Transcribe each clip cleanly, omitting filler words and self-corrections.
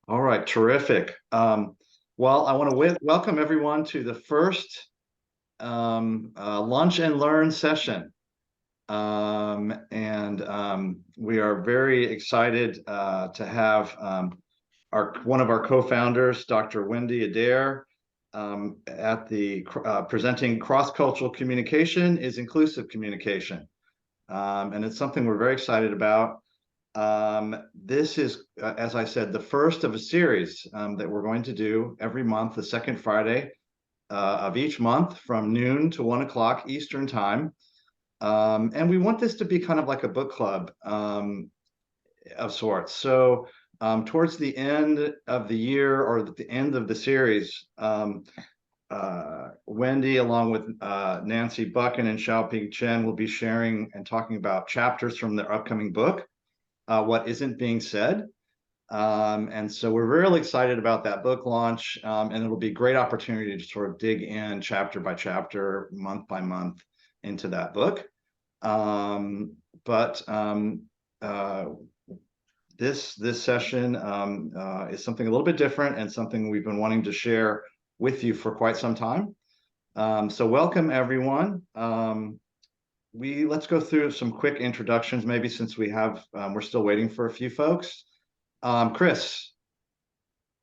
All right, terrific. Well, I want to welcome everyone to the first Lunch and Learn session. We are very excited to have one of our co-founders, Dr. Wendy Adair, at the presenting cross-cultural communication is inclusive communication. And it's something we're very excited about. This is, as I said, the first of a series that we're going to do every month, the second Friday of each month from noon to 1 o'clock Eastern time. And we want this to be kind of like a book club of sorts. So towards the end of the year or at the end of the series, Wendy, along with Nancy Buchan and Xiao-ping Chen, will be sharing and talking about chapters from their upcoming book, What Isn't Being Said. And so we're really excited about that book launch, and it'll be a great opportunity to sort of dig in chapter by chapter, month by month into that book. This session is something a little bit different and something we've been wanting to share with you for quite some time. So welcome everyone. Let's go through some quick introductions, maybe, since we're still waiting for a few folks. Chris.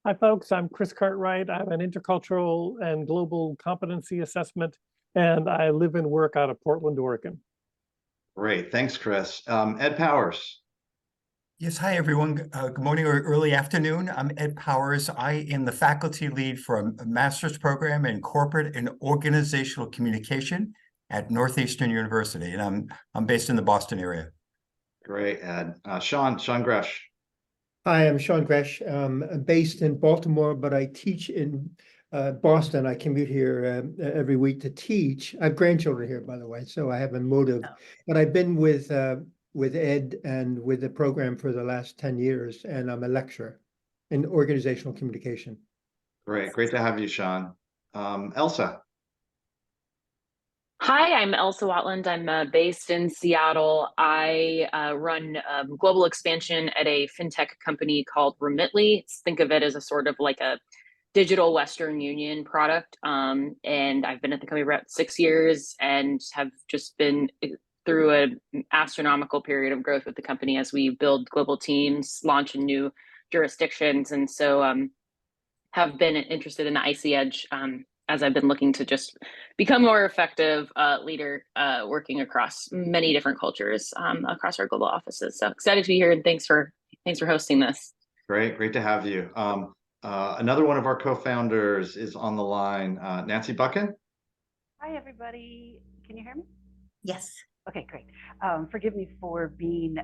Hi, folks. I'm Chris Cartwright. I'm an intercultural and global competency assessment, and I live and work out of Portland, Oregon. Great. Thanks, Chris. Ed Powers. Yes, hi, everyone. Good morning or early afternoon. I'm Ed Powers. I am the faculty lead for a master's program in corporate and organizational communication at Northeastern University, and I'm based in the Boston area. Great, Ed. Sean Gresh. Hi, I'm Sean Gresh. I'm based in Baltimore, but I teach in Boston. I commute here every week to teach. I have grandchildren here, by the way, so I have a motive. But I've been with Ed and with the program for the last 10 years, and I'm a lecturer in organizational communication. Great to have you, Sean. Elsa. Hi, I'm Elsa Watland. I'm based in Seattle. I run global expansion at a fintech company called Remitly. Think of it as a sort of like a digital Western Union product. And I've been at the company for about 6 years and have just been through an astronomical period of growth with the company as we build global teams, launch in new jurisdictions. And so have been interested in the IC Edge as I've been looking to just become a more effective leader working across many different cultures across our global offices. So excited to be here, and thanks for hosting this. Great to have you. Another one of our co-founders is on the line, Nancy Buchan. Hi, everybody. Can you hear me? Yes. Okay, great. Forgive me for being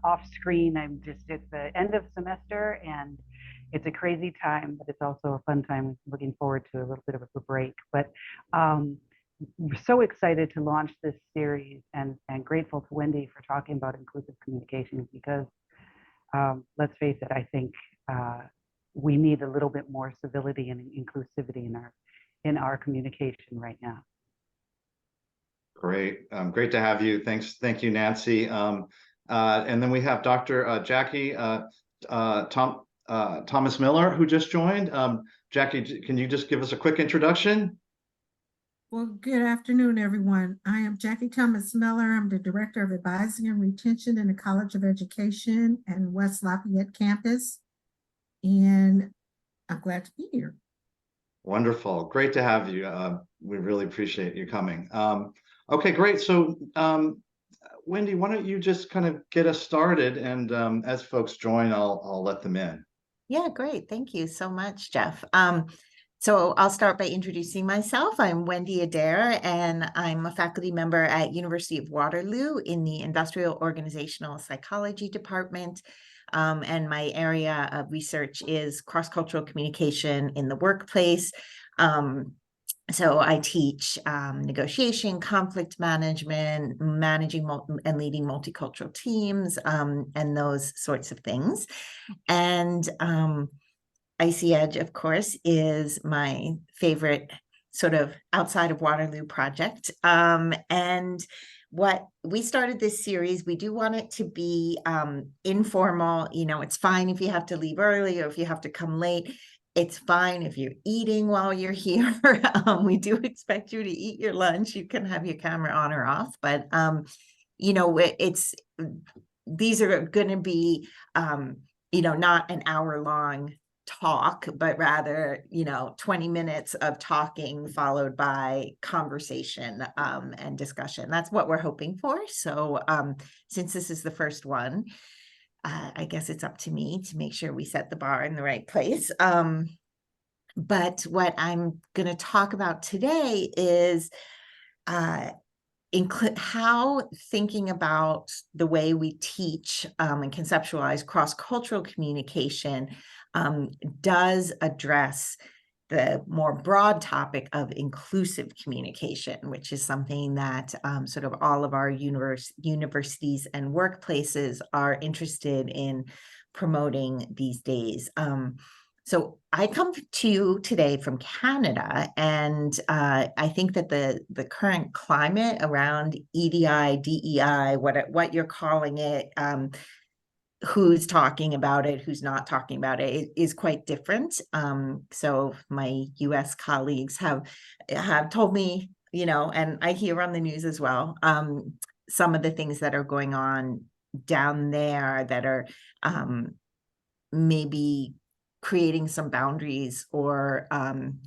off screen. It's the end of semester and it's a crazy time, but it's also a fun time. Looking forward to a little bit of a break. But we're so excited to launch this series and grateful to Wendy for talking about inclusive communication because let's face it, I think we need a little bit more civility and inclusivity in our communication right now. Great to have you. Thank you, Nancy. And then we have Dr. Jackie Thomas Miller, who just joined. Jackie, can you just give us a quick introduction? Well, good afternoon, everyone. I am Jackie Thomas Miller. I'm the Director of Advising and Retention in the College of Education and West Lafayette campus. And I'm glad to be here. Wonderful. Great to have you. We really appreciate you coming. Okay, great. So Wendy, why don't you just kind of get us started, and as folks join, I'll let them in. Yeah, great. Thank you so much, Jeff. So I'll start by introducing myself. I'm Wendy Adair, and I'm a faculty member at University of Waterloo in the Industrial Organizational Psychology Department. And my area of research is cross-cultural communication in the workplace. So I teach negotiation, conflict management, managing and leading multicultural teams, and those sorts of things. And IC Edge, of course, is my favorite sort of outside of Waterloo project. And what we started this series, we do want it to be informal. You know, it's fine if you have to leave early or if you have to come late. It's fine if you're eating while you're here. We do expect you to eat your lunch. You can have your camera on or off, but you know, these are going to be, you know, not an hour long talk, but rather, you know, 20 minutes of talking followed by conversation and discussion. That's what we're hoping for. So since this is the first one, I guess it's up to me to make sure we set the bar in the right place. But what I'm going to talk about today is how thinking about the way we teach and conceptualize cross-cultural communication does address the more broad topic of inclusive communication, which is something that sort of all of our universities and workplaces are interested in promoting these days. So I come to you today from Canada, and I think that the current climate around EDI, DEI, what you're calling it, who's talking about it, who's not talking about it, is quite different. So my US colleagues have told me, you know, and I hear on the news as well, some of the things that are going on down there that are maybe creating some boundaries or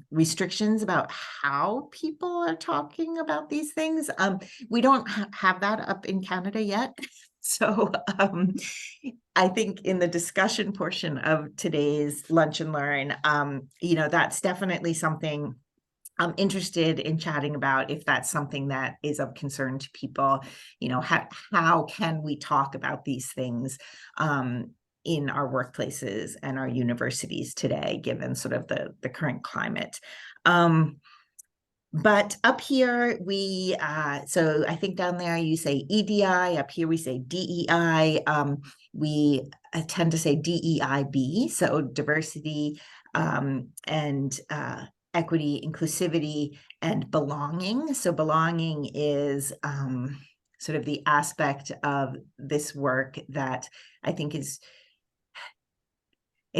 restrictions about how people are talking about these things. We don't have that up in Canada yet. So I think in the discussion portion of today's Lunch and Learn, you know, that's definitely something I'm interested in chatting about, if that's something that is of concern to people. You know, how can we talk about these things in our workplaces and our universities today, given sort of the current climate. But up here, so I think down there you say EDI, up here we say DEI. We tend to say DEIB, so diversity and equity, inclusivity, and belonging. So belonging is sort of the aspect of this work that I think it's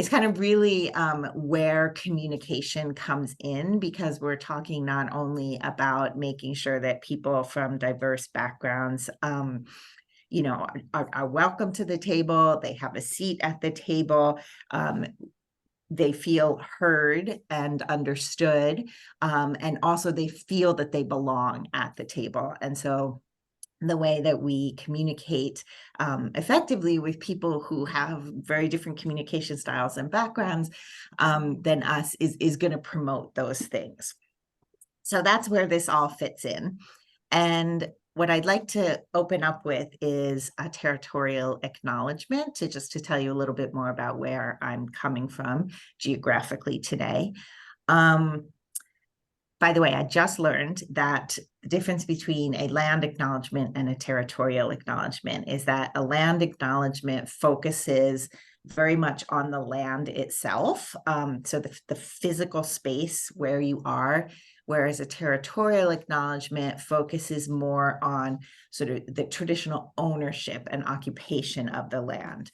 kind of really where communication comes in, because we're talking not only about making sure that people from diverse backgrounds, you know, are welcome to the table, they have a seat at the table, they feel heard and understood, and also they feel that they belong at the table. And so the way that we communicate effectively with people who have very different communication styles and backgrounds than us is going to promote those things. So that's where this all fits in. And what I'd like to open up with is a territorial acknowledgement, just to tell you a little bit more about where I'm coming from geographically today. By the way, I just learned that the difference between a land acknowledgement and a territorial acknowledgement is that a land acknowledgement focuses very much on the land itself, so the physical space where you are, whereas a territorial acknowledgement focuses more on sort of the traditional ownership and occupation of the land.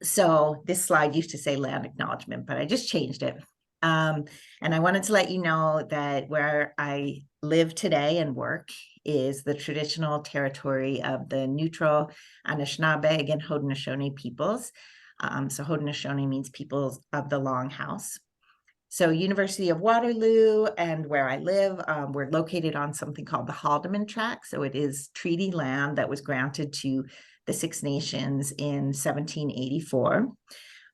So this slide used to say land acknowledgement, but I just changed it. And I wanted to let you know that where I live today and work is the traditional territory of the neutral Anishinaabe and Haudenosaunee peoples. So Haudenosaunee means peoples of the Longhouse. So University of Waterloo and where I live, we're located on something called the Haldeman Tract. So it is treaty land that was granted to the Six Nations in 1784.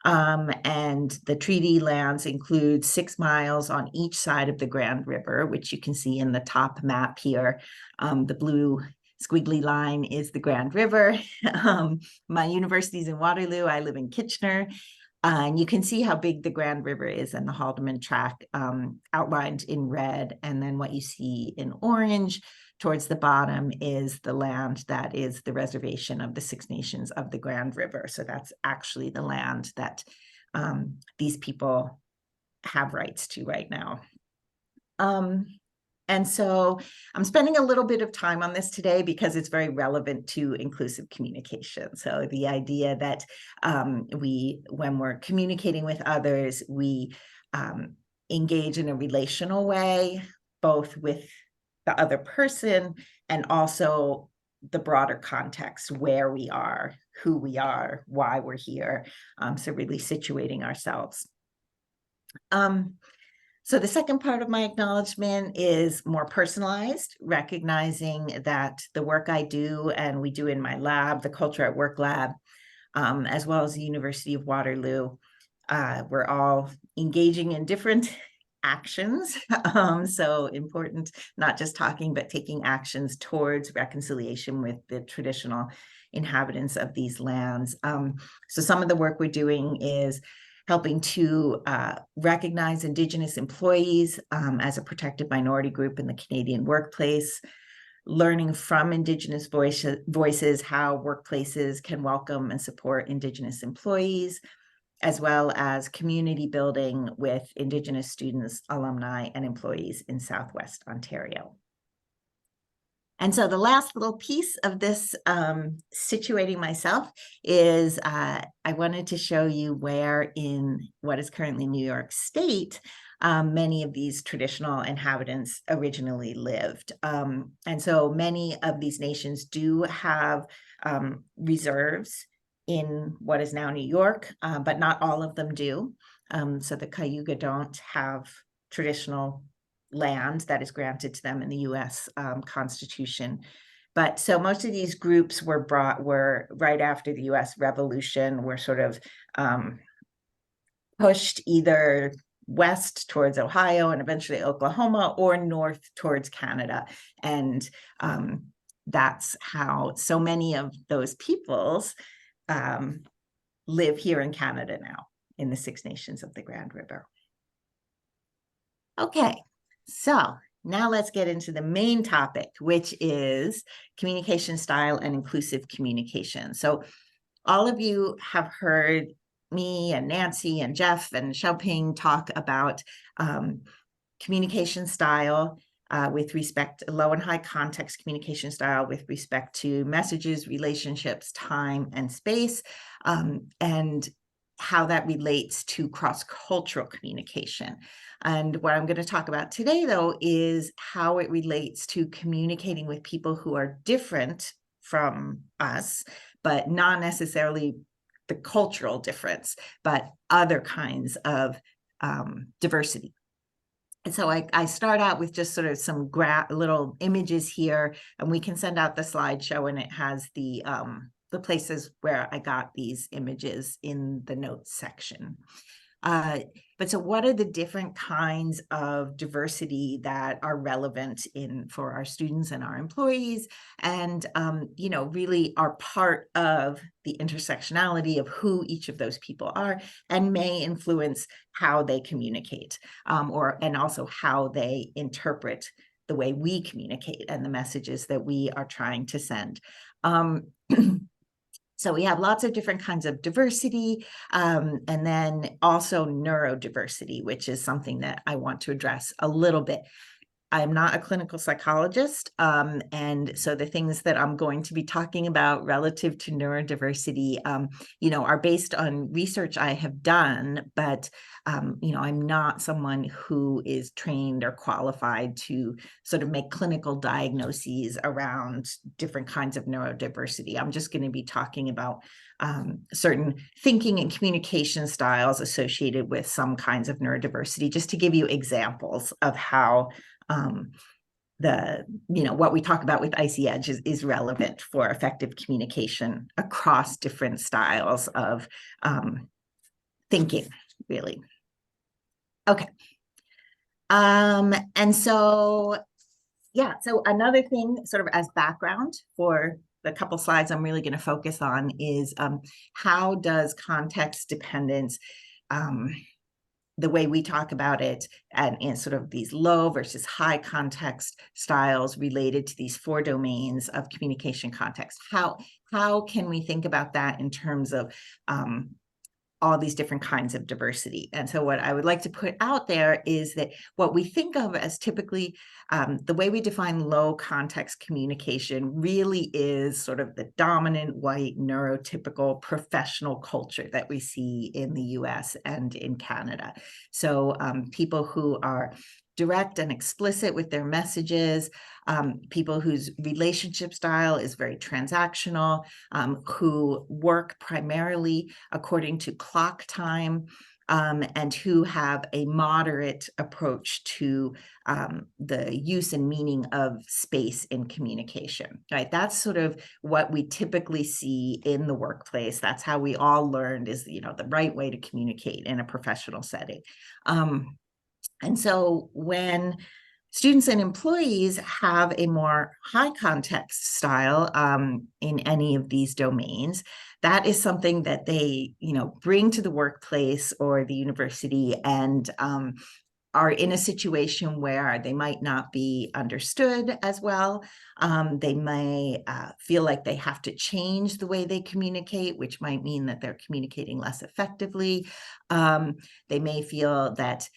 And the treaty lands include 6 miles on each side of the Grand River, which you can see in the top map here. The blue squiggly line is the Grand River. My university's in Waterloo. I live in Kitchener. And you can see how big the Grand River is in the Haldeman Tract, outlined in red. And then what you see in orange towards the bottom is the land that is the reservation of the Six Nations of the Grand River. So that's actually the land that these people have rights to right now. And so I'm spending a little bit of time on this today because it's very relevant to inclusive communication. So the idea that when we're communicating with others, we engage in a relational way, both with the other person and also the broader context, where we are, who we are, why we're here. So really situating ourselves. So the second part of my acknowledgement is more personalized, recognizing that the work I do and we do in my lab, the Culture at Work lab, as well as the University of Waterloo, we're all engaging in different actions. So important, not just talking, but taking actions towards reconciliation with the traditional inhabitants of these lands. So some of the work we're doing is helping to recognize Indigenous employees as a protected minority group in the Canadian workplace, learning from Indigenous voices how workplaces can welcome and support Indigenous employees, as well as community building with Indigenous students, alumni, and employees in Southwest Ontario. And so the last little piece of this situating myself is I wanted to show you where in what is currently New York State, many of these traditional inhabitants originally lived. And so many of these nations do have reserves in what is now New York, but not all of them do. So the Cayuga don't have traditional land that is granted to them in the US Constitution. But so most of these groups were right after the US Revolution, were sort of pushed either west towards Ohio and eventually Oklahoma, or north towards Canada. And that's how so many of those peoples live here in Canada now, in the Six Nations of the Grand River. Okay, so now let's get into the main topic, which is communication style and inclusive communication. So all of you have heard me and Nancy and Jeff and xiao-ping talk about communication style with respect to low and high context communication style with respect to messages, relationships, time, and space, and how that relates to cross-cultural communication. And what I'm going to talk about today, though, is how it relates to communicating with people who are different from us, but not necessarily the cultural difference, but other kinds of diversity. And so I start out with just sort of some little images here, and we can send out the slideshow, and it has the places where I got these images in the notes section. But so what are the different kinds of diversity that are relevant for our students and our employees, and you know, really are part of the intersectionality of who each of those people are, and may influence how they communicate, and also how they interpret the way we communicate and the messages that we are trying to send. So we have lots of different kinds of diversity, and then also neurodiversity, which is something that I want to address a little bit. I'm not a clinical psychologist, and so the things that I'm going to be talking about relative to neurodiversity, you know, are based on research I have done, but you know, I'm not someone who is trained or qualified to sort of make clinical diagnoses around different kinds of neurodiversity. I'm just going to be talking about certain thinking and communication styles associated with some kinds of neurodiversity, just to give you examples of how you know, what we talk about with Icy Edge is relevant for effective communication across different styles of thinking, really. Okay. And so, yeah, so another thing sort of as background for the couple slides I'm really going to focus on is how does context dependence, the way we talk about it, and in sort of these low versus high context styles related to these 4 domains of communication context. How can we think about that in terms of all these different kinds of diversity. And so what I would like to put out there is that what we think of as typically the way we define low context communication really is sort of the dominant white neurotypical professional culture that we see in the US and in Canada. So people who are direct and explicit with their messages, people whose relationship style is very transactional, who work primarily according to clock time, and who have a moderate approach to the use and meaning of space in communication, right? That's sort of what we typically see in the workplace. That's how we all learned is, the right way to communicate in a professional setting. And so when students and employees have a more high context style in any of these domains, that is something that they, bring to the workplace or the university and are in a situation where they might not be understood as well. They may feel like they have to change the way they communicate, which might mean that they're communicating less effectively. They may feel that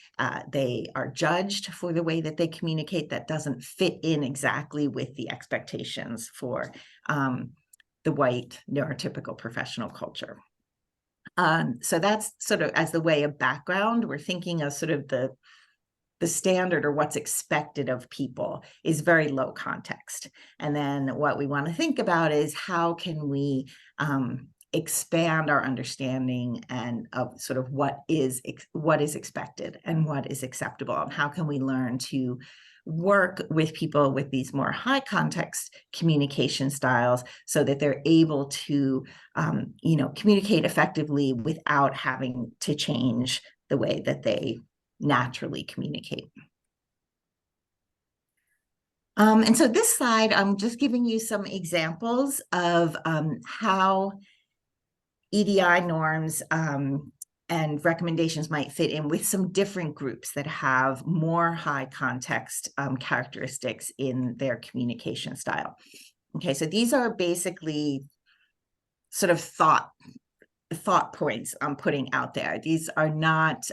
they are judged for the way that they communicate that doesn't fit in exactly with the expectations for the white neurotypical professional culture. So that's sort of as the way of background. We're thinking of sort of the standard or what's expected of people is very low context. And then what we want to think about is how can we expand our understanding and of sort of what is expected and what is acceptable, and how can we learn to work with people with these more high context communication styles so that they're able to communicate effectively without having to change the way that they naturally communicate. And so this slide, I'm just giving you some examples of how EDI norms and recommendations might fit in with some different groups that have more high context characteristics in their communication style. Okay, so these are basically sort of thought points I'm putting out there. These are not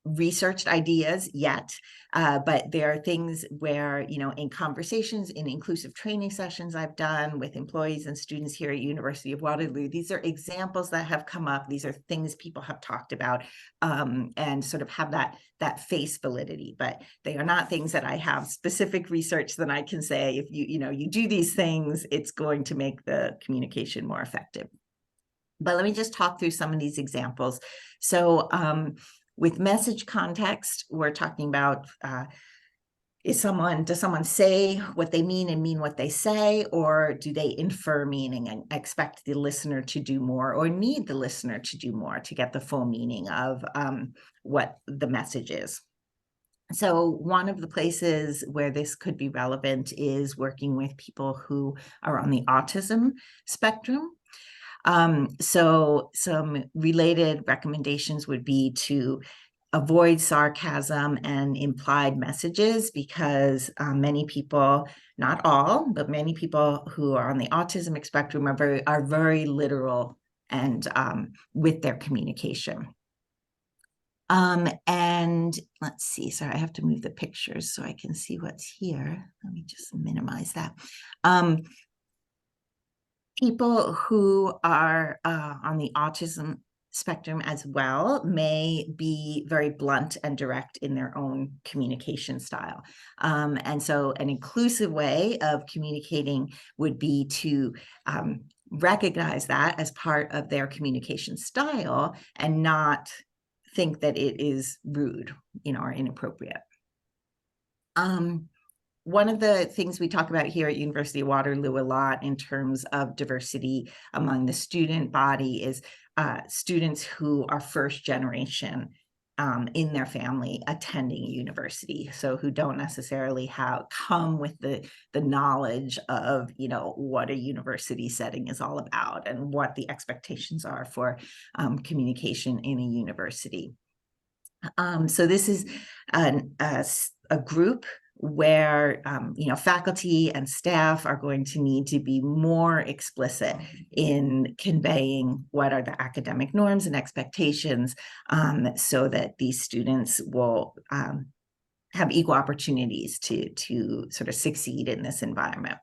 researched ideas yet, but there are things where, in conversations, in inclusive training sessions I've done with employees and students here at University of Waterloo, these are examples that have come up. These are things people have talked about and sort of have that face validity, but they are not things that I have specific research that I can say, if you do these things, it's going to make the communication more effective. But let me just talk through some of these examples. So with message context, we're talking about does someone say what they mean and mean what they say, or do they infer meaning and expect the listener to do more, or need the listener to do more to get the full meaning of what the message is? So one of the places where this could be relevant is working with people who are on the autism spectrum. So some related recommendations would be to avoid sarcasm and implied messages, because many people, not all, but many people who are on the autism spectrum are very literal and with their communication. And let's see, sorry, I have to move the pictures so I can see what's here. Let me just minimize that. People who are on the autism spectrum as well may be very blunt and direct in their own communication style. And so an inclusive way of communicating would be to recognize that as part of their communication style and not think that it is rude, or inappropriate. One of the things we talk about here at University of Waterloo a lot in terms of diversity among the student body is students who are first generation in their family attending a university, so who don't necessarily come with the knowledge of what a university setting is all about and what the expectations are for communication in a university. So this is a group where faculty and staff are going to need to be more explicit in conveying what are the academic norms and expectations, so that these students will have equal opportunities to sort of succeed in this environment.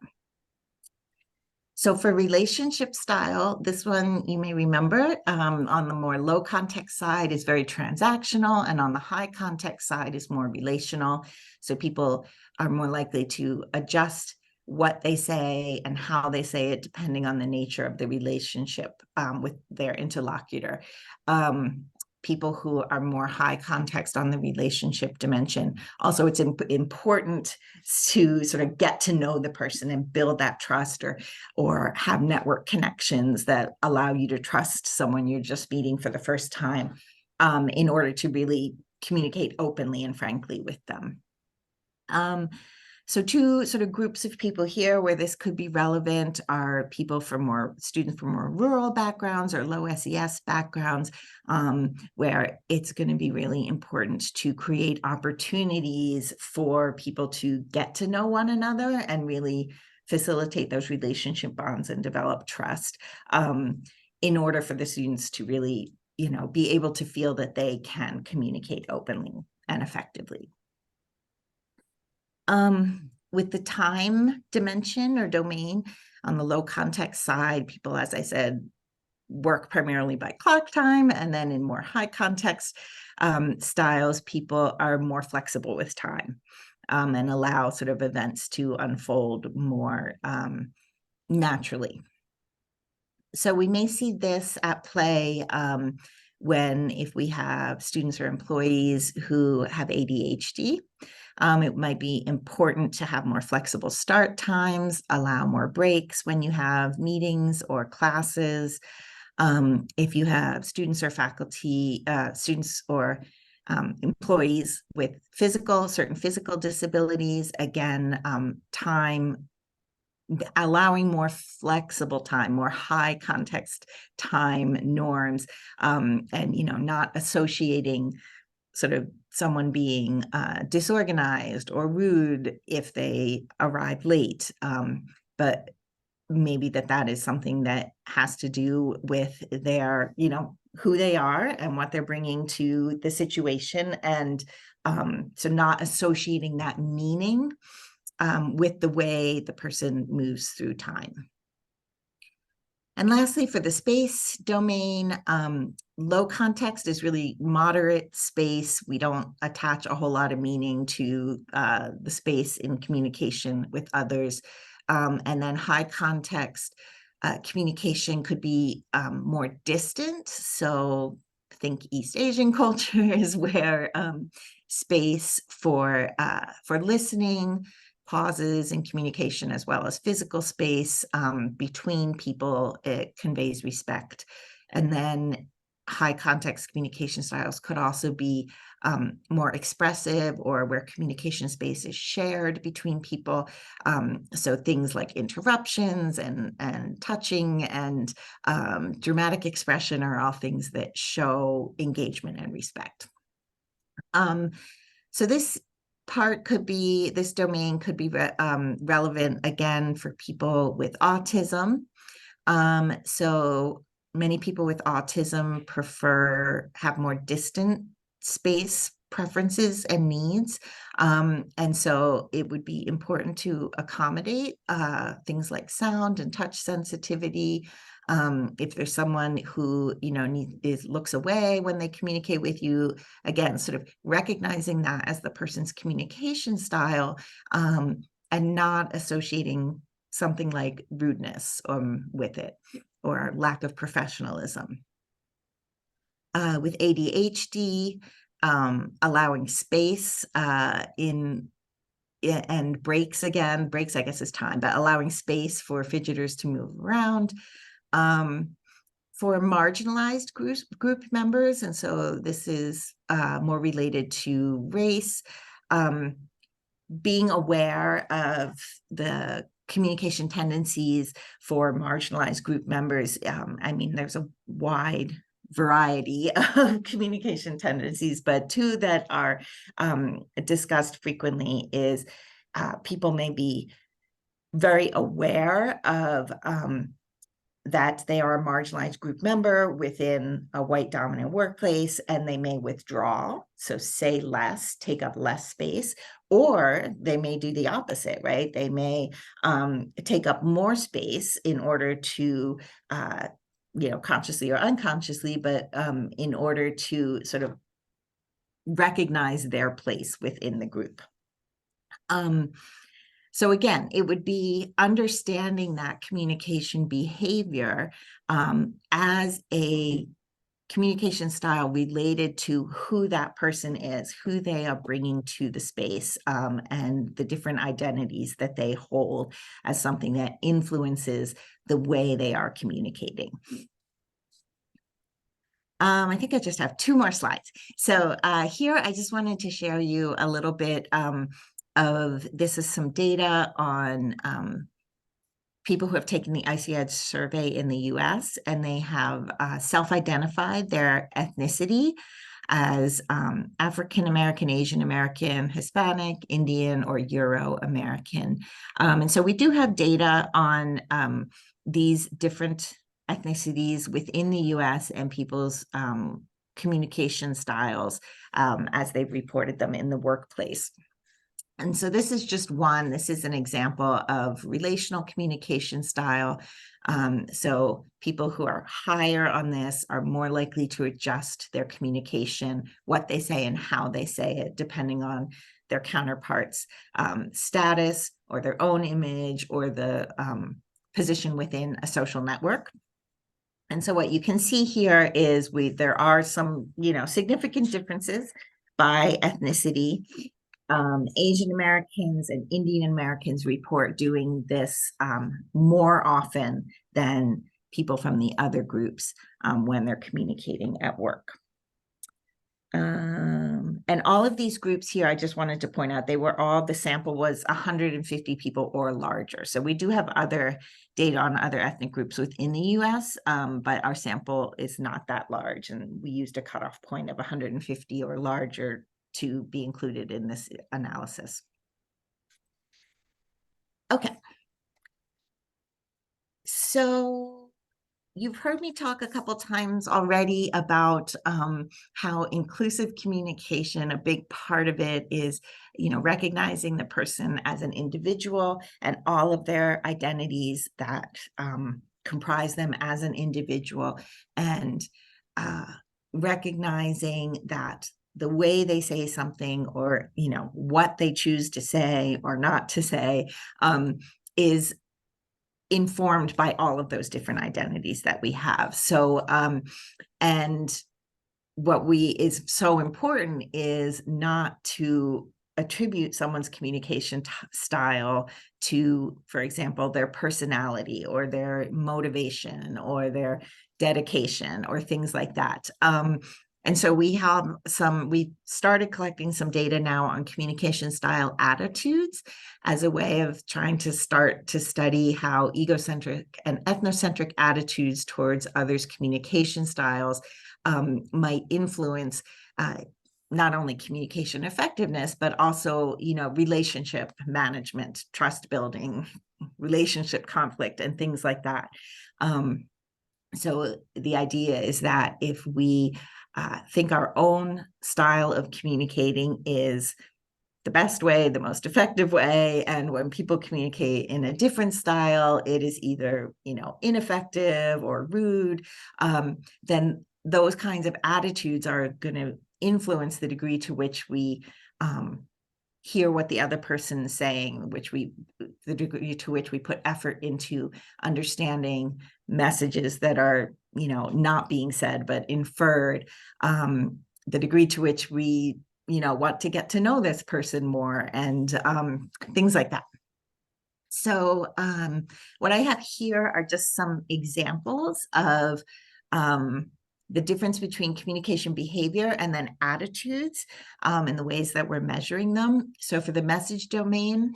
So for relationship style, this one you may remember on the more low context side is very transactional, and on the high context side is more relational. So people are more likely to adjust what they say and how they say it depending on the nature of the relationship with their interlocutor. People who are more high context on the relationship dimension. Also, it's important to sort of get to know the person and build that trust, or have network connections that allow you to trust someone you're just meeting for the first time, in order to really communicate openly and frankly with them. So two sort of groups of people here where this could be relevant are people from students from more rural backgrounds or low SES backgrounds, where it's going to be really important to create opportunities for people to get to know one another and really facilitate those relationship bonds and develop trust, in order for the students to really, be able to feel that they can communicate openly and effectively. With the time dimension or domain, on the low context side, people, as I said, work primarily by clock time, and then in more high context styles, people are more flexible with time, and allow sort of events to unfold more naturally. So we may see this at play if we have students or employees who have ADHD. It might be important to have more flexible start times, allow more breaks when you have meetings or classes. If you have students or faculty, employees with certain physical disabilities, again, allowing more flexible time, more high context time norms, and not associating sort of someone being disorganized or rude if they arrive late, but maybe that is something that has to do with their, who they are and what they're bringing to the situation, and so not associating that meaning with the way the person moves through time. And lastly, for the space domain, low context is really moderate space. We don't attach a whole lot of meaning to the space in communication with others. And then high context communication could be more distant. So think East Asian cultures where space for listening, pauses in communication, as well as physical space between people, it conveys respect. And then high context communication styles could also be more expressive, or where communication space is shared between people. So things like interruptions and touching and dramatic expression are all things that show engagement and respect. So this domain could be relevant again for people with autism. So many people with autism have more distant space preferences and needs. And so it would be important to accommodate things like sound and touch sensitivity. If there's someone who, looks away when they communicate with you, again, sort of recognizing that as the person's communication style, and not associating something like rudeness with it, or lack of professionalism. With ADHD, allowing space and breaks, I guess is time, but allowing space for fidgeters to move around. For marginalized group members, and so this is more related to race, being aware of the communication tendencies for marginalized group members. There's a wide variety of communication tendencies, but two that are discussed frequently is people may be very aware of that they are a marginalized group member within a white dominant workplace, and they may withdraw, so say less, take up less space, or they may do the opposite, right? They may take up more space in order to, consciously or unconsciously, but in order to sort of recognize their place within the group. So again, it would be understanding that communication behavior as a communication style related to who that person is, who they are bringing to the space, and the different identities that they hold as something that influences the way they are communicating. I think I just have 2 more slides. So here I just wanted to share you a little bit this is some data on people who have taken the ICED survey in the US, and they have self-identified their ethnicity as African American, Asian American, Hispanic, Indian, or Euro American. And so we do have data on these different ethnicities within the US and people's communication styles as they've reported them in the workplace. And so this is just one. This is an example of relational communication style. So people who are higher on this are more likely to adjust their communication, what they say and how they say it, depending on their counterparts' status or their own image or the position within a social network. And so what you can see here is there are some, significant differences by ethnicity. Asian Americans and Indian Americans report doing this more often than people from the other groups when they're communicating at work. And all of these groups here, I just wanted to point out, the sample was 150 people or larger. So we do have other data on other ethnic groups within the US, but our sample is not that large. And we used a cutoff point of 150 or larger to be included in this analysis. Okay. So you've heard me talk a couple times already about how inclusive communication, a big part of it is, recognizing the person as an individual and all of their identities that comprise them as an individual, and recognizing that the way they say something, or what they choose to say or not to say, is informed by all of those different identities that we have. So and what is so important is not to attribute someone's communication style to, for example, their personality or their motivation or their dedication or things like that. And so we started collecting some data now on communication style attitudes as a way of trying to start to study how egocentric and ethnocentric attitudes towards others' communication styles might influence not only communication effectiveness, but also, relationship management, trust building, relationship conflict, and things like that. So the idea is that if we think our own style of communicating is the best way, the most effective way, and when people communicate in a different style, it is either, ineffective or rude, then those kinds of attitudes are going to influence the degree to which we hear what the other person is saying, the degree to which we put effort into understanding messages that are, not being said, but inferred, the degree to which we, want to get to know this person more, and things like that. So what I have here are just some examples of the difference between communication behavior and then attitudes and the ways that we're measuring them. So for the message domain,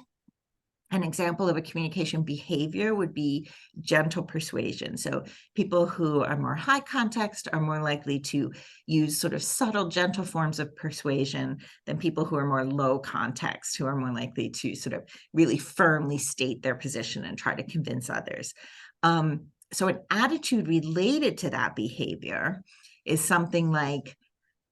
An example of a communication behavior would be gentle persuasion. So people who are more high context are more likely to use sort of subtle, gentle forms of persuasion than people who are more low context, who are more likely to sort of really firmly state their position and try to convince others. So an attitude related to that behavior is something like,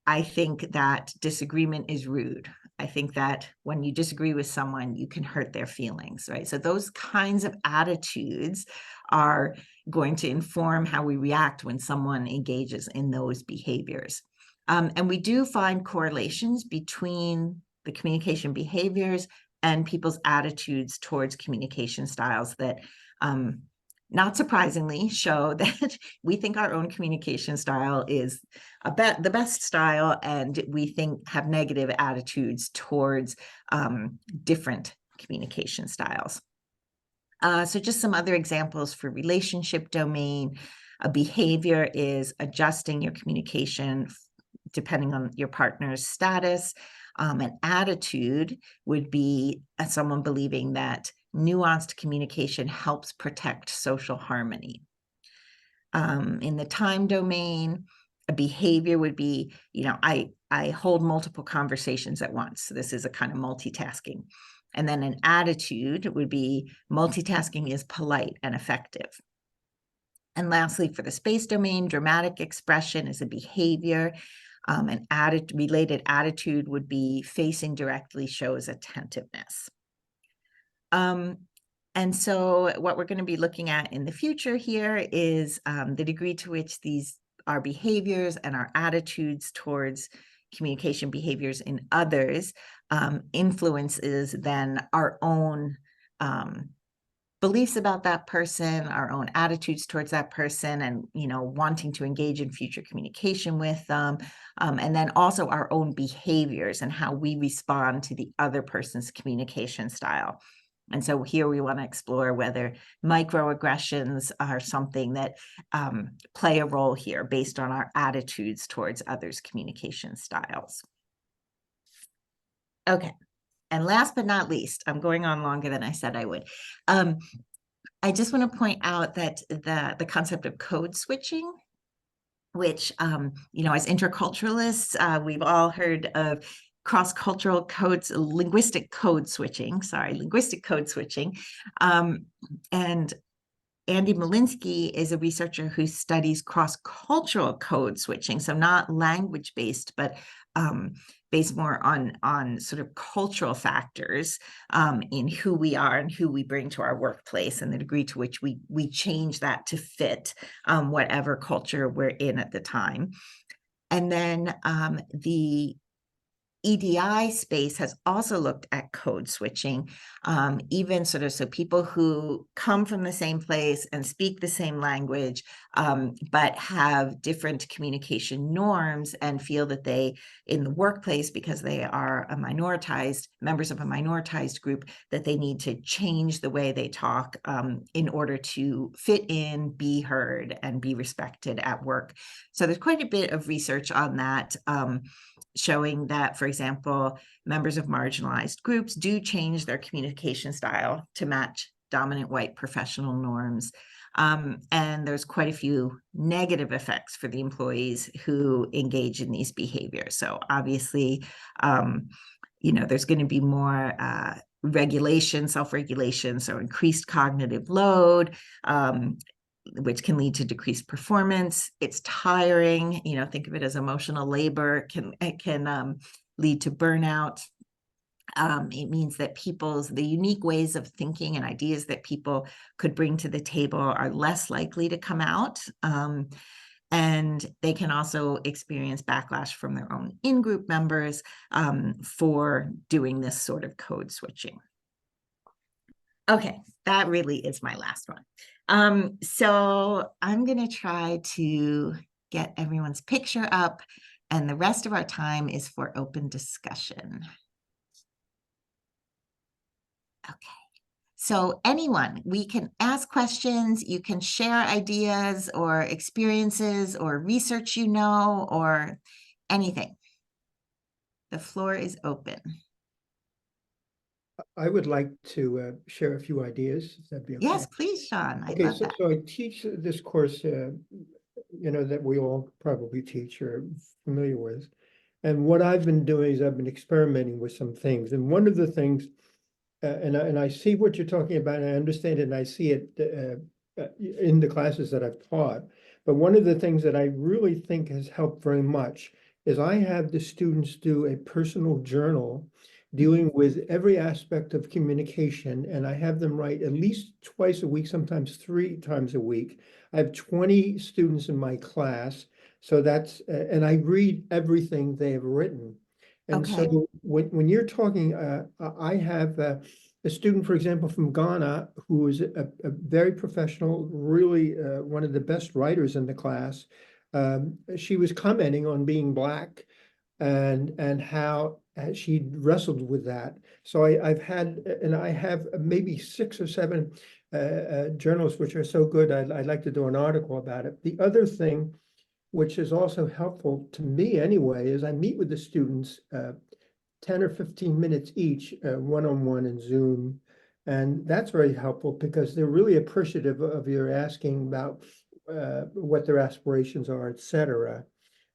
I think that disagreement is rude. I think that when you disagree with someone, you can hurt their feelings, right? So those kinds of attitudes are going to inform how we react when someone engages in those behaviors. And we do find correlations between the communication behaviors and people's attitudes towards communication styles that not surprisingly show that we think our own communication style is the best style, and we think have negative attitudes towards different communication styles. So just some other examples for relationship domain. A behavior is adjusting your communication depending on your partner's status. An attitude would be someone believing that nuanced communication helps protect social harmony. In the time domain, a behavior would be, I hold multiple conversations at once. So this is a kind of multitasking. And then an attitude would be multitasking is polite and effective. And lastly, for the space domain, dramatic expression is a behavior. An related attitude would be facing directly shows attentiveness. And so what we're going to be looking at in the future here is the degree to which these our behaviors and our attitudes towards communication behaviors in others influences then our own beliefs about that person, our own attitudes towards that person, and wanting to engage in future communication with them, and then also our own behaviors and how we respond to the other person's communication style. And so here we want to explore whether microaggressions are something that play a role here based on our attitudes towards others' communication styles. Okay, and last but not least, I'm going on longer than I said I would. I just want to point out that the concept of code switching, which, as interculturalists, we've all heard of cross-cultural codes, linguistic code switching. And Andy Malinsky is a researcher who studies cross-cultural code switching, so not language-based, but based more on sort of cultural factors in who we are and who we bring to our workplace, and the degree to which we change that to fit whatever culture we're in at the time. And then the EDI space has also looked at code switching, even sort of so people who come from the same place and speak the same language, but have different communication norms and feel that they, in the workplace, because they are members of a minoritized group, that they need to change the way they talk in order to fit in, be heard, and be respected at work. So there's quite a bit of research on that, showing that, for example, members of marginalized groups do change their communication style to match dominant white professional norms. And there's quite a few negative effects for the employees who engage in these behaviors. So obviously, there's going to be more regulation, self-regulation, so increased cognitive load, which can lead to decreased performance. It's tiring, think of it as emotional labor. It can lead to burnout. It means that the unique ways of thinking and ideas that people could bring to the table are less likely to come out. And they can also experience backlash from their own in-group members for doing this sort of code switching. Okay, that really is my last one. So I'm going to try to get everyone's picture up, and the rest of our time is for open discussion. Okay. So anyone, we can ask questions, you can share ideas or experiences or research or anything. The floor is open. I would like to share a few ideas, if that'd be okay. Yes, please, Sean. I'd Okay, love so, that. so I teach this course, that we all probably teach or familiar with. And what I've been doing is I've been experimenting with some things. And one of the things, and I see what you're talking about, and I understand it, and I see it in the classes that I've taught. But one of the things that I really think has helped very much is I have the students do a personal journal dealing with every aspect of communication, and I have them write at least twice a week, sometimes 3 times a week. I have 20 students in my class, so that's, and I read everything they have written. And Okay. so when you're talking, I have a student, for example, from Ghana, who is a very professional, really one of the best writers in the class. She was commenting on being Black and how she wrestled with that. So I've had, and I have maybe 6 or 7 journals which are so good, I'd like to do an article about it. The other thing, which is also helpful to me anyway, is I meet with the students 10 or 15 minutes each, one-on-one in Zoom. And that's very helpful because they're really appreciative of your asking about what their aspirations are, et cetera.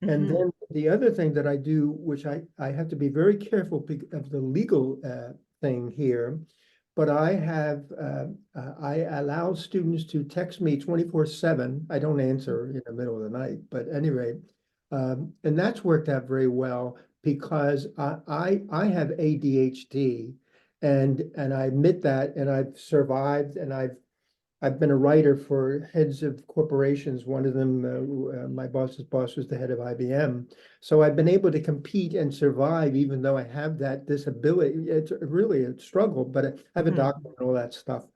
And Mhm. then the other thing that I do, which I have to be very careful of the legal thing here, but I allow students to text me 24/7. I don't answer in the middle of the night, but anyway, and that's worked out very well because I have ADHD, and I admit that, and I've survived, and I've been a writer for heads of corporations. One of them, my boss's boss, was the head of IBM. So I've been able to compete and survive, even though I have that disability. It's really a struggle, but I have a Mhm. doctor and all that stuff.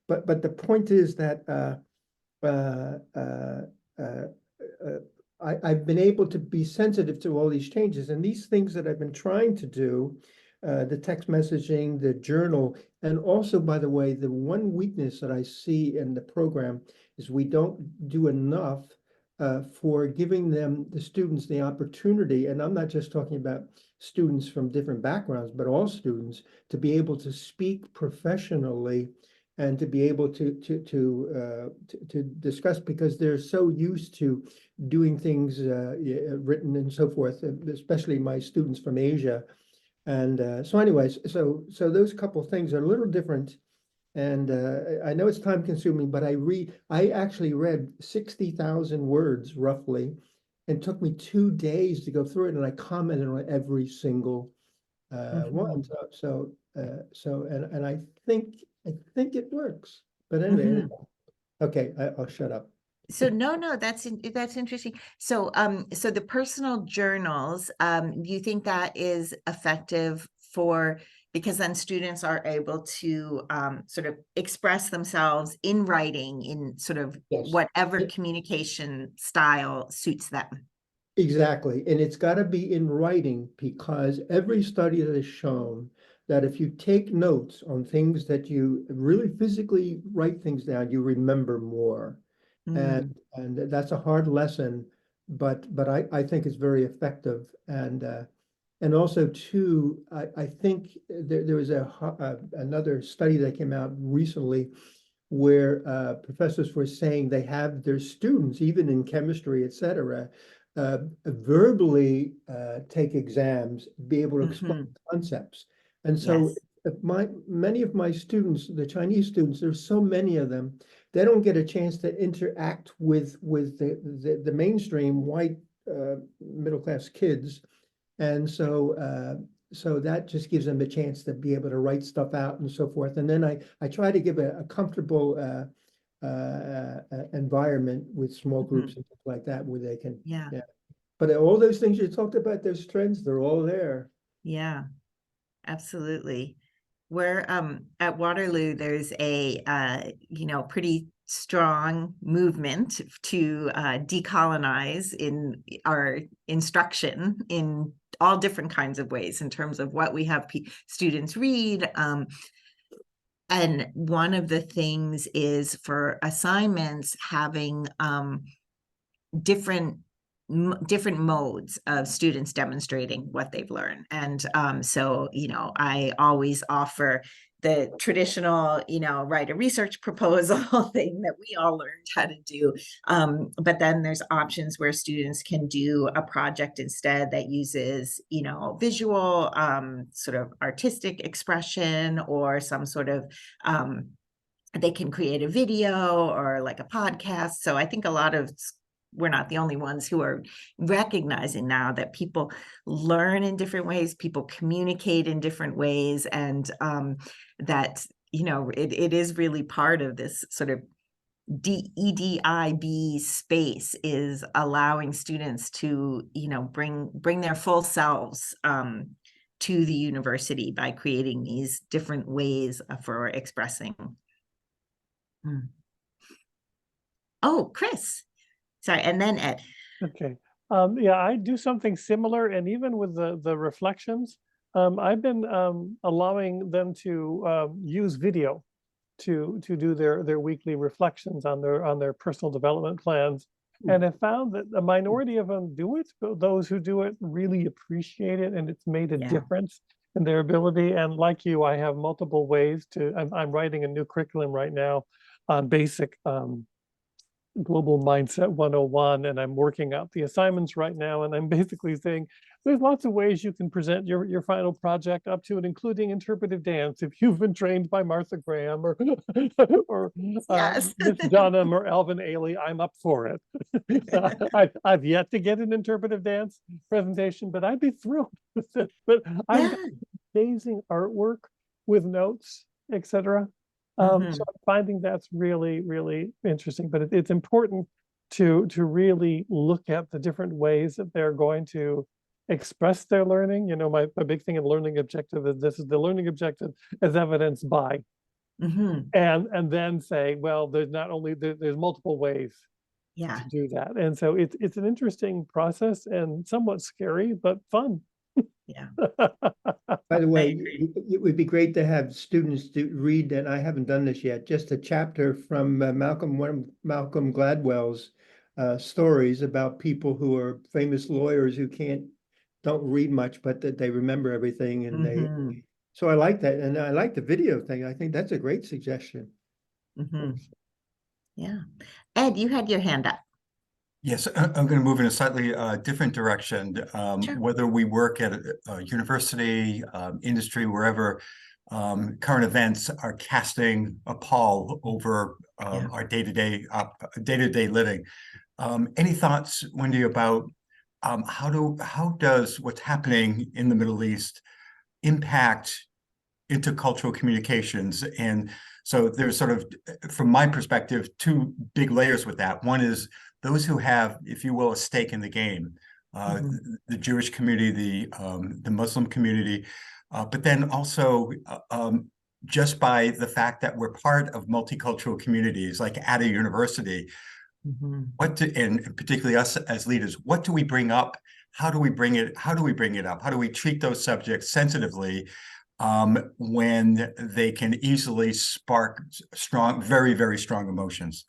But the point is that I've been able to be sensitive to all these changes, and these things that I've been trying to do, the text messaging, the journal, and also, by the way, the one weakness that I see in the program is we don't do enough for giving the students the opportunity, and I'm not just talking about students from different backgrounds, but all students, to be able to speak professionally and to be able to discuss, because they're so used to doing things written and so forth, especially my students from Asia. And so anyways, so those couple things are a little different. And I know it's time consuming, but I actually read 60,000 words roughly, and took me 2 days to go through it. And I commented on every single one. Mhm. And I think it works. But anyway, Mhm. okay, I'll shut up. So no, that's interesting. So so the personal journals, do you think that is effective because then students are able to sort of express themselves in writing in sort of Yes. whatever communication style suits them? Exactly. And it's got to be in writing, because every study that has shown that if you take notes on things, that you really physically write things down, you remember more. And Mm. that's a hard lesson, but I think it's very effective. And also too, I think there was another study that came out recently where professors were saying they have their students, even in chemistry, et cetera, verbally take exams, be able to explain Mhm. concepts. And so Yes. if many of my students, the Chinese students, there's so many of them, they don't get a chance to interact with the mainstream white middle class kids. And so that just gives them a chance to be able to write stuff out and so forth. And then I try to give a comfortable environment with small groups Mhm. and stuff like that, where they can, Yeah. yeah. But all those things you talked about, those trends, they're all there. Yeah. Absolutely. We're at Waterloo, there's a pretty strong movement to decolonize in our instruction in all different kinds of ways in terms of what we have students read. And one of the things is for assignments having different different modes of students demonstrating what they've learned. And so, I always offer the traditional, write a research proposal thing that we all learned how to do. But then there's options where students can do a project instead that uses, visual, sort of artistic expression, or some sort of, they can create a video or like a podcast. So I think we're not the only ones who are recognizing now that people learn in different ways, people communicate in different ways, and that, it is really part of this sort of EDIB space, is allowing students to, bring their full selves to the university by creating these different ways for expressing. Oh, Chris. Sorry, and then Ed. Okay. Yeah, I do something similar, and even with the reflections, I've been allowing them to use video to do their weekly reflections on their personal development plans, and have found that a minority of them do it, but those who do it really appreciate it, and it's made a difference in their ability. And like you, I have multiple ways to. I'm writing a new curriculum right now on basic Global Mindset 101, and I'm working out the assignments right now, and I'm basically saying there's lots of ways you can present your final project, up to and including interpretive dance if you've been trained by Martha Graham or Yes. Miss Dunham or Alvin Ailey. I'm up for it. I've yet to get an interpretive dance presentation, but I'd be thrilled with it. But I've got amazing artwork with notes, etc. So I'm finding that's really, really interesting, but it's important to really look at the different ways that they're going to express their learning. My big thing in learning objective is the learning objective is evidenced by, and then say, well, there's multiple ways to do that. And so it's an interesting process and somewhat scary, but fun. Yeah. By the way, it would be great to have students read, and I haven't done this yet, just a chapter from Malcolm Gladwell's stories about people who are famous lawyers who don't read much, but that they remember everything, and so I like that, and I like the video thing. I think that's a great suggestion. Yeah. Ed, you had your hand up. Yes, I'm going to move in a slightly different direction. Sure. Whether we work at a university, industry, wherever, current events are casting a pall over our day-to-day living. Any thoughts, Wendy, about how does what's happening in the Middle East impact intercultural communications? And so there's sort of, from my perspective, two big layers with that. One is those who have, if you will, a stake in the game, the Jewish community, the Muslim community, but then also just by the fact that we're part of multicultural communities, like at a university, and particularly us as leaders, what do we bring up? How do we bring it up? How do we treat those subjects sensitively when they can easily spark very, very strong emotions?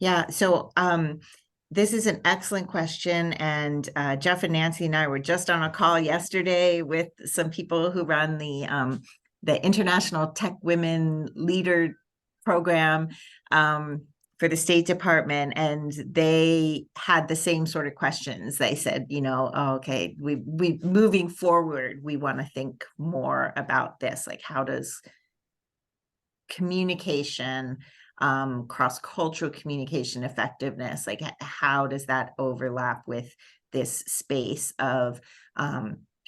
Yeah, so this is an excellent question, and Jeff and Nancy and I were just on a call yesterday with some people who run the International Tech Women Leader Program for the State Department, and they had the same sort of questions. They said, okay, we moving forward, we want to think more about this, like how does communication, cross-cultural communication effectiveness, like how does that overlap with this space of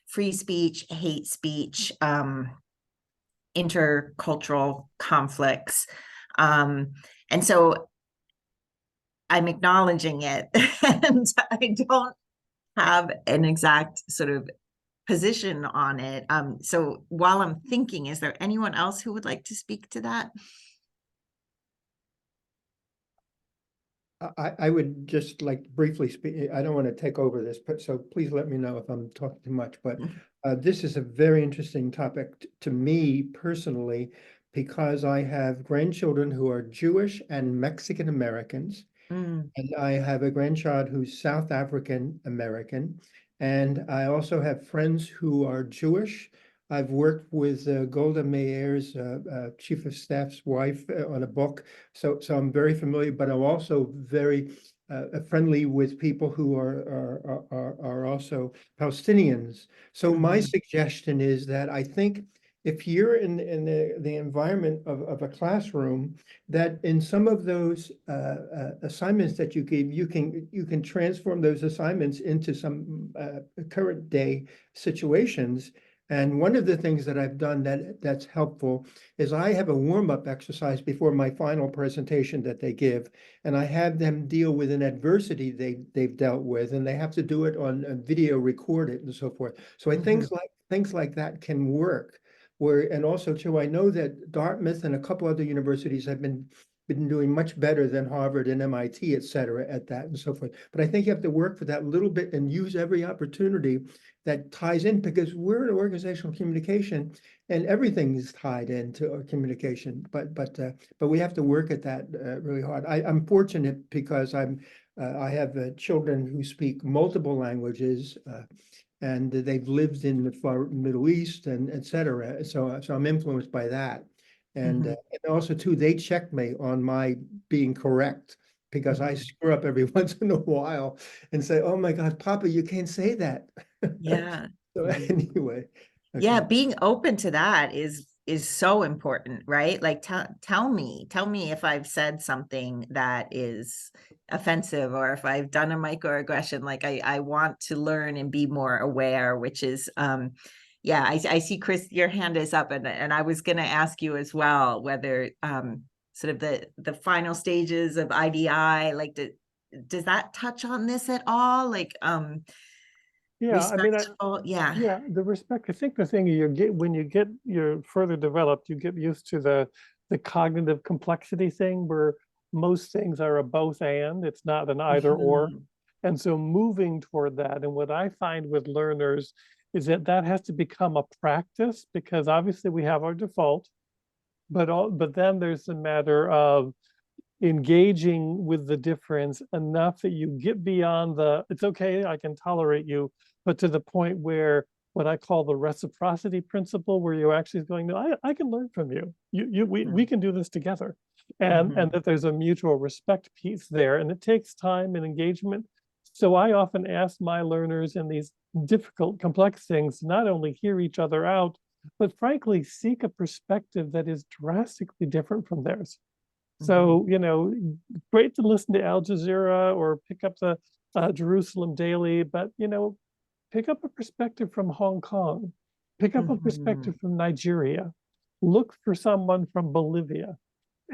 free speech, hate speech, intercultural conflicts, and so I'm acknowledging it, and I don't have an exact sort of position on it. So while I'm thinking, is there anyone else who would like to speak to that? I would just like to briefly speak. I don't want to take over this, but so please let me know if I'm talking too much. But this is a very interesting topic to me personally, because I have grandchildren who are Jewish and Mexican Americans, Mm. And I have a grandchild who's South African American. And I also have friends who are Jewish. I've worked with Golda Meir's chief of staff's wife on a book. So I'm very familiar, but I'm also very friendly with people who are also Palestinians. So my suggestion is that I think if you're in the environment of a classroom, that in some of those assignments that you gave, you can transform those assignments into some current day situations. And one of the things that I've done that's helpful is I have a warm-up exercise before my final presentation that they give, and I have them deal with an adversity they've dealt with, and they have to do it on a video, record it, and so forth. So I think things like that can work. And also too, I know that Dartmouth and a couple other universities have been doing much better than Harvard and MIT, et cetera, at that and so forth. But I think you have to work for that a little bit and use every opportunity that ties in, because we're in organizational communication and everything is tied into our communication. But we have to work at that really hard. I'm fortunate because I have children who speak multiple languages. And they've lived in the far Middle East and et cetera. So I'm influenced by that. And also too, they check me on my being correct, because I screw up every once in a while and say, "Oh my God, Papa, you can't say that." Yeah. So anyway. Yeah, Okay. being open to that is so important, right? Like tell me if I've said something that is offensive, or if I've done a microaggression. Like I want to learn and be more aware, which is yeah, I see, Chris, your hand is up, and I was going to ask you as well whether sort of the final stages of IDI, like does that touch on this at all? Like Yeah, I mean, respectful, yeah. yeah, the respect. I think the thing when you're further developed, you get used to the cognitive complexity thing, where most things are a both and, it's not an either or. And so moving toward that, and what I find with learners is that has to become a practice, because obviously we have our default, but then there's the matter of engaging with the difference enough that you get beyond it's okay, I can tolerate you, but to the point where what I call the reciprocity principle, where you're actually going, no, I can learn from you. We can do this together. And that there's a mutual respect piece there. And it takes time and engagement. So I often ask my learners in these difficult, complex things to not only hear each other out, but frankly, seek a perspective that is drastically different from theirs. So, great to listen to Al Jazeera or pick up the Jerusalem Daily, but, pick up a perspective from Hong Kong, pick up a perspective from Nigeria, look for someone from Bolivia,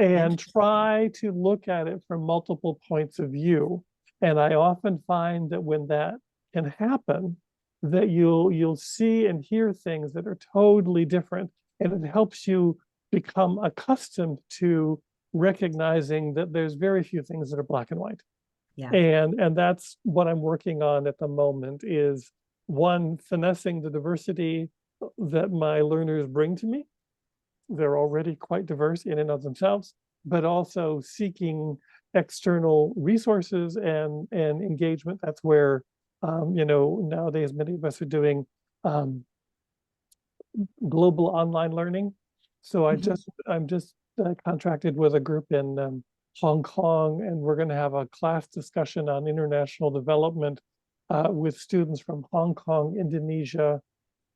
and try to look at it from multiple points of view. And I often find that when that can happen, that you'll see and hear things that are totally different, and it helps you become accustomed to recognizing that there's very few things that are black and white. Yeah. And that's what I'm working on at the moment, is one, finessing the diversity that my learners bring to me. They're already quite diverse in and of themselves, but also seeking external resources and engagement. That's where, nowadays many of us are doing global online learning. So I'm just contracted with a group in Hong Kong, and we're going to have a class discussion on international development with students from Hong Kong, Indonesia,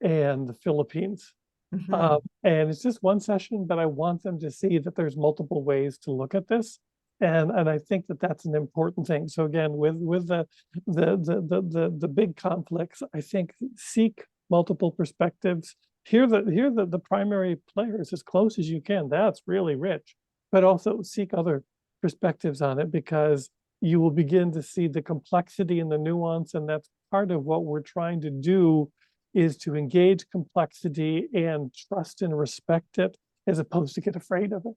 and the Philippines. And it's just one session, but I want them to see that there's multiple ways to look at this. And I think that that's an important thing. So again, with the big conflicts, I think seek multiple perspectives. Hear the primary players as close as you can. That's really rich. But also seek other perspectives on it, because you will begin to see the complexity and the nuance. And that's part of what we're trying to do, is to engage complexity and trust and respect it, as opposed to get afraid of it.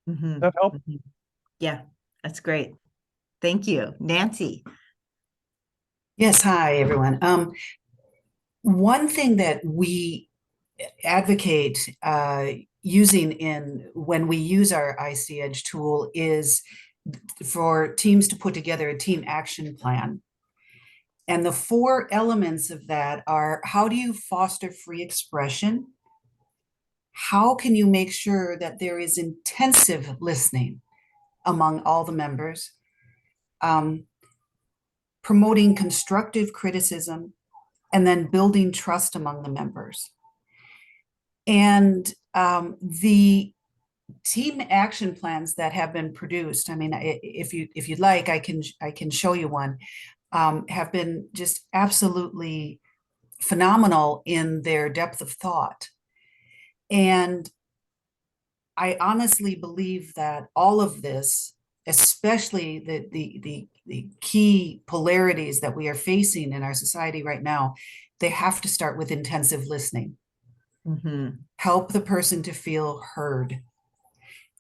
Does that help? Yeah, that's great. Thank you. Nancy. Yes, hi, everyone. One thing that we advocate using when we use our IC Edge tool is for teams to put together a team action plan. And the 4 elements of that are: how do you foster free expression? How can you make sure that there is intensive listening among all the members? Promoting constructive criticism, and then building trust among the members. And the team action plans that have been produced, I mean, if you'd like, I can show you one, have been just absolutely phenomenal in their depth of thought. And I honestly believe that all of this, especially the key polarities that we are facing in our society right now, they have to start with intensive listening. Help the person to feel heard.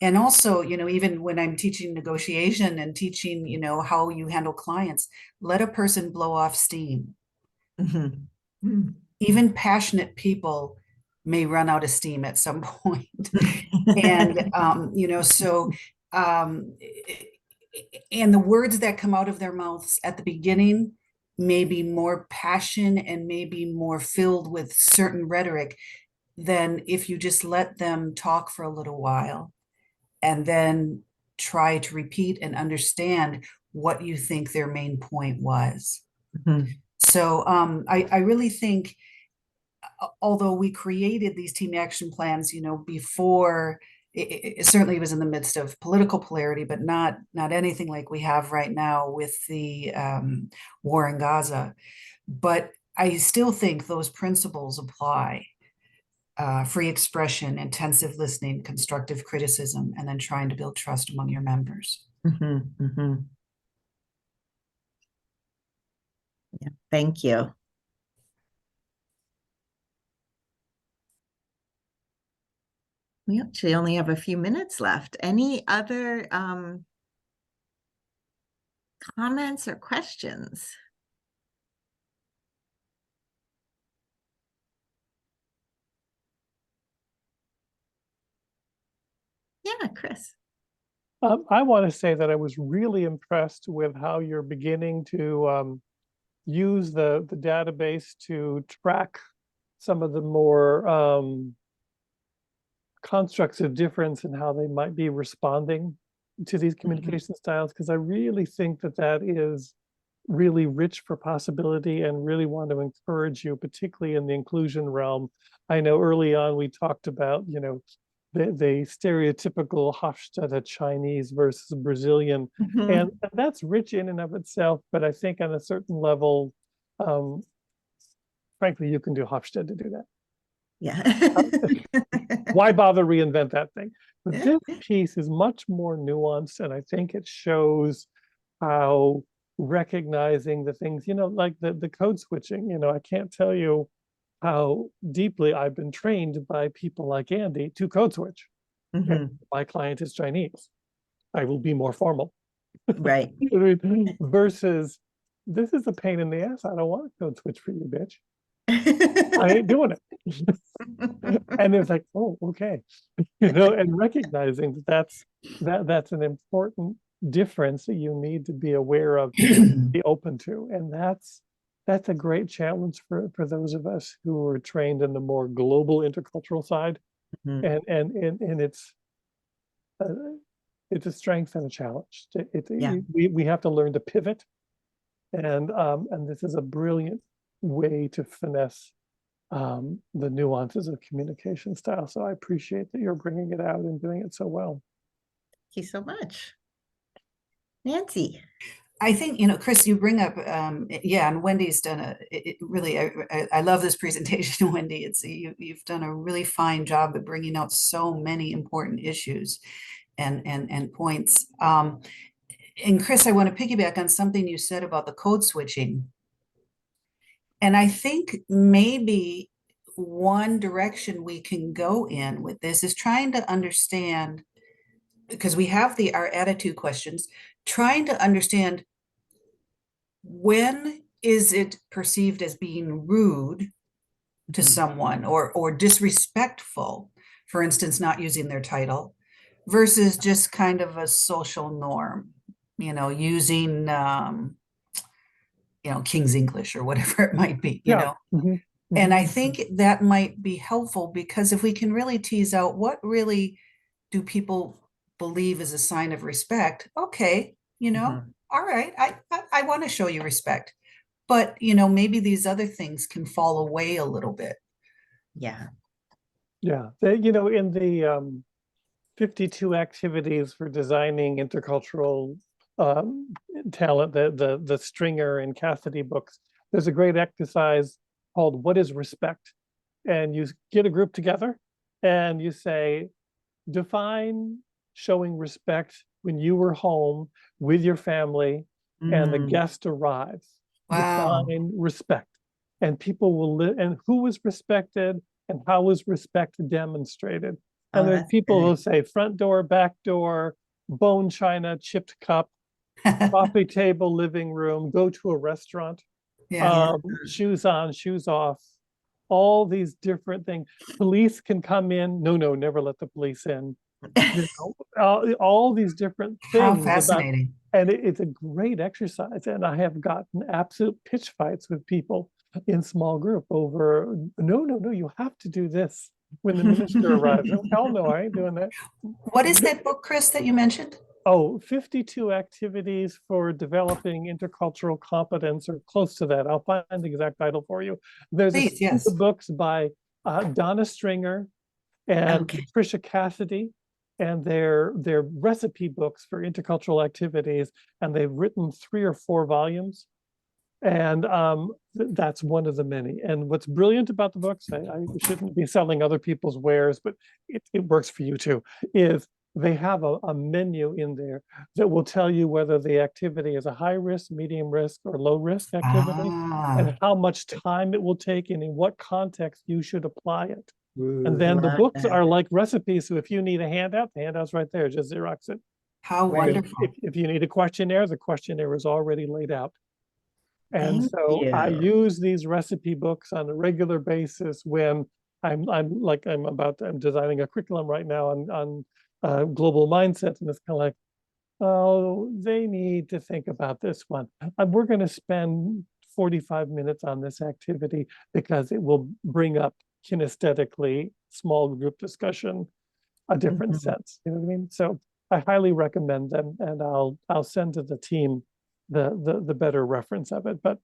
And also, you know, even when I'm teaching negotiation and teaching, you know, how you handle clients, let a person blow off steam. Even passionate people may run out of steam at some point. And, you know, so, and the words that come out of their mouths at the beginning may be more passion and maybe more filled with certain rhetoric than if you just let them talk for a little while and then try to repeat and understand what you think their main point was. So I really think, although we created these team action plans, you know, before, it certainly was in the midst of political polarity, but not anything like we have right now with the war in Gaza. But I still think those principles apply. Free expression, intensive listening, constructive criticism, and then trying to build trust among your members. Yeah, thank you. We actually only have a few minutes left. Any other comments or questions? Yeah, Chris. I want to say that I was really impressed with how you're beginning to use the database to track some of the more constructs of difference in how they might be responding to these communication styles, because I really think that that is really rich for possibility, and really want to encourage you, particularly in the inclusion realm. I know early on we talked about, you know, the stereotypical Hofstadter Chinese versus Brazilian, and that's rich in and of itself, but I think on a certain level, frankly, you can do Hofstede to do that. Yeah. Why bother reinvent that thing? But this piece is much more nuanced, and I think it shows how recognizing the things, you know, like the code switching, you know, I can't tell you how deeply I've been trained by people like Andy to code switch. My client is Chinese. I will be more formal. Right. Versus, this is a pain in the ass. I don't want to code switch for you, bitch. I ain't doing it. And it's like, oh, okay. You know, and recognizing that's an important difference that you need to be aware of, be open to. And that's a great challenge for those of us who are trained in the more global intercultural side. And it's a strength and a challenge. We have to learn to pivot, and this is a brilliant way to finesse the nuances of communication style. So I appreciate that you're bringing it out and doing it so well. Thank you so much. Nancy. I think, you know, Chris, you bring up, yeah, and Wendy's done really, I love this presentation, Wendy. You've done a really fine job at bringing out so many important issues and points. And Chris, I want to piggyback on something you said about the code switching. And I think maybe one direction we can go in with this is trying to understand, because we have our attitude questions, trying to understand, when is it perceived as being rude to someone or disrespectful, for instance, not using their title, versus just kind of a social norm, using, King's English or whatever it might be, Yeah. Mhm, And mhm. I think that might be helpful because if we can really tease out what really do people believe is a sign of respect, okay, all right, I want to show you respect. But, maybe these other things can fall away a little bit. Yeah. Yeah, in the 52 activities for designing intercultural talent, the Stringer and Cassidy books, there's a great exercise called "What is Respect?" And you get a group together and you say, define showing respect when you were home with your family and the Mm. guest arrives. Wow. Define respect. And people will live, and who was respected and how was respect demonstrated. And Oh, there's that's people good. who say front door, back door, bone china, chipped cup, coffee table, living room, go to a restaurant, Yeah. shoes on, shoes off, all these different things. Police can come in. No, no, never let the police in. All these different How things about, fascinating. and it's a great exercise. And I have gotten absolute pitch fights with people in small group over, no, no, no, you have to do this when the minister arrives. Oh, hell no, I ain't doing that. What is that book, Chris, that you mentioned? Oh, 52 activities for developing intercultural competence, or close to that. I'll find the exact title for you. There's a Please, series yes. of books by Donna Stringer and Okay. Patricia Cassidy, and they're recipe books for intercultural activities, and they've written 3 or 4 volumes. And that's one of the many. And what's brilliant about the books, I shouldn't be selling other people's wares, but it works for you too, is they have a menu in there that will tell you whether the activity is a high risk, medium risk, or low risk activity, Ah, and how much time it will take and in what context you should apply it. And Ooh, then the Love books that. are like recipes. So if you need a handout, the handout's right there, just Xerox it. how Right. wonderful. If you need a questionnaire, the questionnaire is already laid out. And Thank so I you. use these recipe books on a regular basis when I'm designing a curriculum right now on global mindset, and it's kind of like, oh, they need to think about this one. We're going to spend 45 minutes on this activity because it will bring up kinesthetically small group discussion, a different Mhm. sense. You know what I mean? So I highly recommend them, and I'll send to the team the better reference of it. But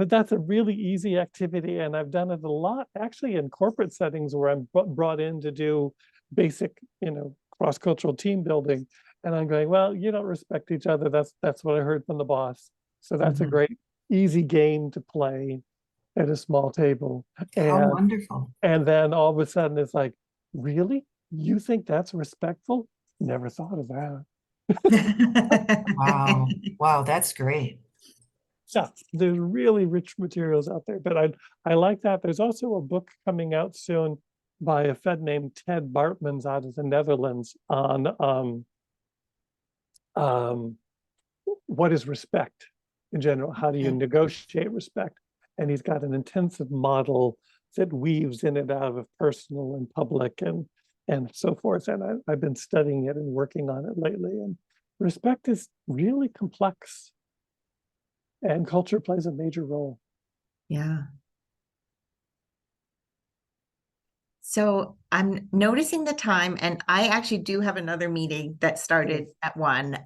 that's a really easy activity, and I've done it a lot actually in corporate settings where I'm brought in to do basic, cross-cultural team building, and I'm going, well, you don't respect each other. That's what I heard from the boss. So that's a Mhm. great easy game to play at a small table. How And wonderful. and then all of a sudden it's like, really? You think that's respectful? Never thought of that. Wow. Wow, that's great. Yeah, there's really rich materials out there, but I like that. There's also a book coming out soon by a Fed named Ted Bartmans out of the Netherlands on what is respect in general? How do you Okay. negotiate respect? And he's got an intensive model that weaves in and out of personal and public and so forth. And I've been studying it and working on it lately. And respect is really complex, and culture plays a major role. Yeah. So I'm noticing the time, and I actually do have another meeting that started at 1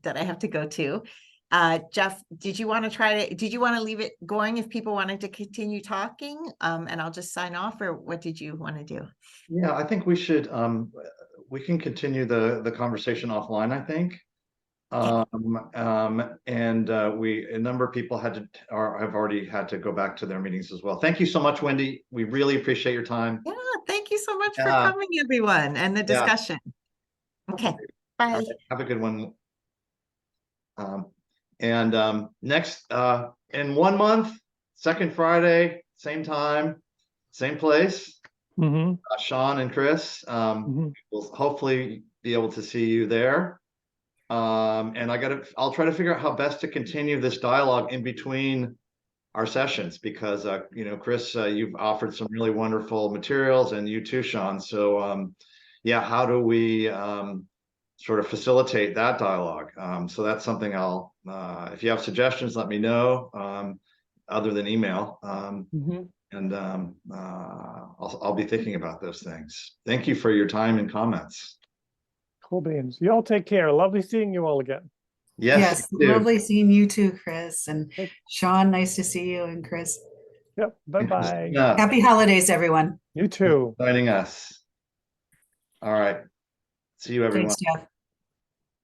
that I have to go to. Jeff, did you want to leave it going if people wanted to continue talking? And I'll just sign off, or what did you want to do? Yeah, I think we should, we can continue the conversation offline, I think. A number of people have already had to go back to their meetings as well. Thank you so much, Wendy. We really appreciate your time. Yeah, thank you so much for Yeah. coming, everyone, and the Yeah. discussion. Okay, All bye. right, have a good one. Next, in 1 month, second Friday, same time, same place, Mhm, Sean and Chris, mhm. we'll hopefully be able to see you there. And I'll try to figure out how best to continue this dialogue in between our sessions, because Chris, you've offered some really wonderful materials, and you too, Sean. So yeah, how do we sort of facilitate that dialogue? So that's something I'll, if you have suggestions, let me know, other than email. Mhm. And I'll be thinking about those things. Thank you for your time and comments. Cool beans. You all take care. Lovely seeing you all again. Yes, you do. Lovely seeing you too, Chris. And Thank- Sean, nice to see you. And Chris, Yep. Bye-bye. Yeah, happy holidays, everyone. You too. joining us. All right. See you, everyone. Thanks, Jeff.